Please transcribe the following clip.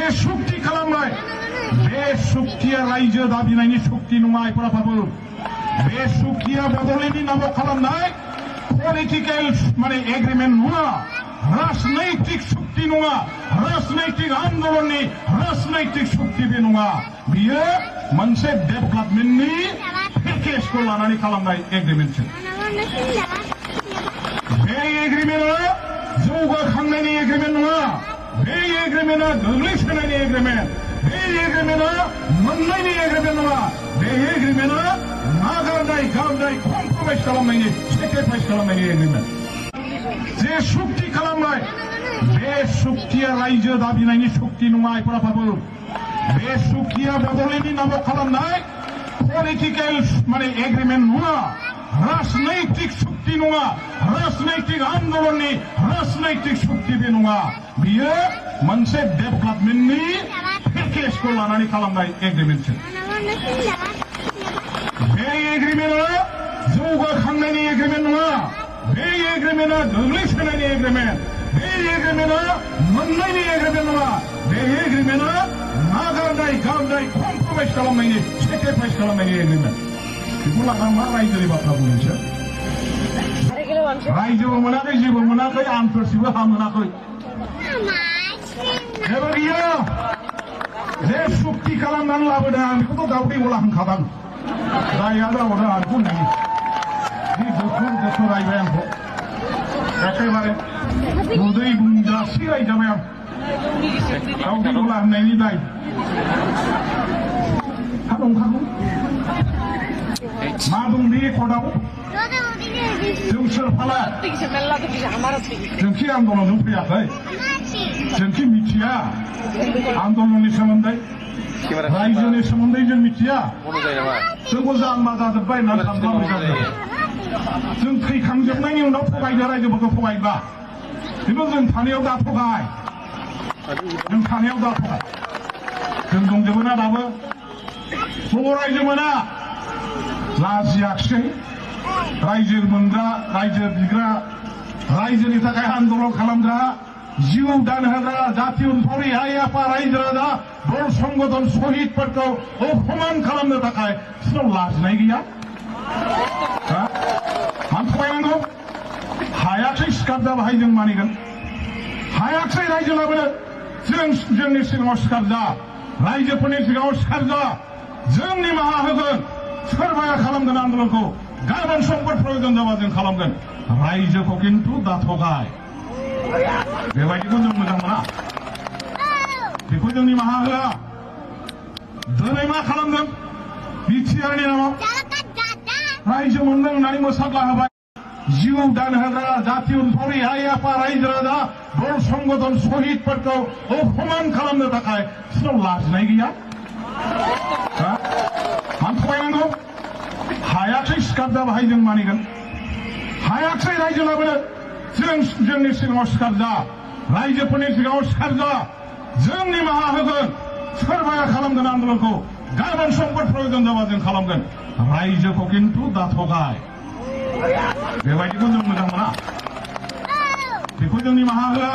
जे सुक्ति खालामनाय बे सुक्तिया रायजो दाबिनायनि सुक्ति नङा आइफोराबो बे सुक्तिया बड'लेण्डनि नामाव खालामनाय पलिटिकल माने एग्रीमेंट नङा राजनैतिक सुक्ति नङा राजनैतिक आन्दोलननि राजनैतिक सुक्ति बे नङा बियो मोनसे डेभेलपमेन्टनि पेकेजखौ लानानै खालामनाय एग्रीमेंटसो बे एग्रीमेंटआ जौगाखांनायनि एग्रीमेंट नङा बे एग्रीमेंटआ गोग्लैसोनायनि एग्रीमेंट बे एग्रीमेंटआ मोननायनि एग्रीमेंट नङा बे एग्रीमेंटआ नागारनाय गारनाय कमप्रमाइज खालामनायनि सेक्रिफाइस खालामनायनि एग्रीमेंट जे सुक्ति खालामनाय बे सुक्तिया रायजो दाबिनायनि सुक्ति नङा आइफोराबो बे सुक्तिया बड'लेण्डनि नामाव खालामनाय पलिटिकल माने एग्रीमेंट नङा राजनैतिक सुक्ति नङा राजनैतिक आन्दोलननि राजनैतिक सुक्ति बे नङा बियो मोनसे डेभेलपमेन्टनि पेकेजखौ लानानै खालामनाय एग्रीमेंटसो बे एग्रीमेंटआ जौगाखांनायनि एग्रीमेंट नङा बे एग्रीमेंटआ गोग्लैसोनायनि एग्रीमेंट बे एग्रीमेंटआ मोननायनि एग्रीमेंट नङा बे एग्रीमेंटआ नागारनाय गारनाय कमप्रमाइज खालामनायनि सेक्रिफाइस खालामनायनि एग्रीमेंट बेखौ लाना मा रायजोनि बाथ्रा बुंनोसो रायजोबो मोनाखै जेबो मोनाखै आंफोरसिबो हा मोनाखै जेबो गैया जे सुक्ति खालामनानै लाबोदों आं बेखौथ' दाउदै गला होनखादां राया रावदों आंखौ नोंनि बे गोथौ रायबाय आंखौ एखेबारे उदै बुंजासि रायजाबाय आं दाउदै गला होननायनि दाय हा दंखागौ मा दं बे एकर्डआव जों सोर फाला जोंखि आन्दलनजों फैयाखै जोंखि मिथिया आन्दलननि सोमोन्दै रायजोनि सोमोन्दै जों मिथिया जोंखौ जाम्बा जाजोब्बाय होननानै सानब्लाबो जागोन जों थैखांजोबनायनि उनाव थगायदो रायजोफोरखौ थगायब्ला खिन्थु जों थानायाव दा थगाय जों थानायाव दा थगाय जों दंजोबो ना दाबो बर' रायजो मोना लाजियाखिसै रायजो मोनग्रा रायजो बिग्रा रायजोनि थाखाय आन्दलन खालामग्रा जिउ दान होग्रा जाति उनफावरि आइ आफा रायजो राजा दल संगठन शहीदफोरखौ अपमान खालामनो थाखाय बिसोरनाव लाजिनाय गैया मानो थगायनांगौ हायाखै सिखार जाबाय जों मानिगोन हायाखै रायजो लाबोनो जोंनि सिगाङाव सिखार जा रायजोफोरनि सिगाङाव सिखार जा जों निमाहा होगोन सोरबाया खालामगोन आन्दलनखौ गाबोन समफोर प्रयोजन जाबा जों खालामगोन रायजोखौ खिन्थु दाथगाय बेबायदिखौ जों मोजां मोना बेखौ जों निमाहा होआ दिनै मा खालामदों बिटिआरनि नामाव रायजो मोनदों होननानै मोसाग्ला होबाय जिउ दान होग्रा जाति उनफावरि आइ आफा रायजो राजा दल संगठन शहीदफोरखौ अपमान खालामनो थाखाय बिसोरनाव लाजिनाय गैया मानो थगायनांगौ हायाखै सिखार जाबाय जों मानिगोन हायाखै रायजो लाबोनो जोंनि सिगाङाव सिखार जा रायजोफोरनि सिगाङाव सिखार जा जों निमाहा होगोन सोरबाया खालामगोन आन्दलनखौ गाबोन समफोर प्रयोजन जाबा जों खालामगोन रायजोखौ खिन्थु दाथगाय बेबायदिखौ जों मोजां मोना बेखौ जों निमाहा होआ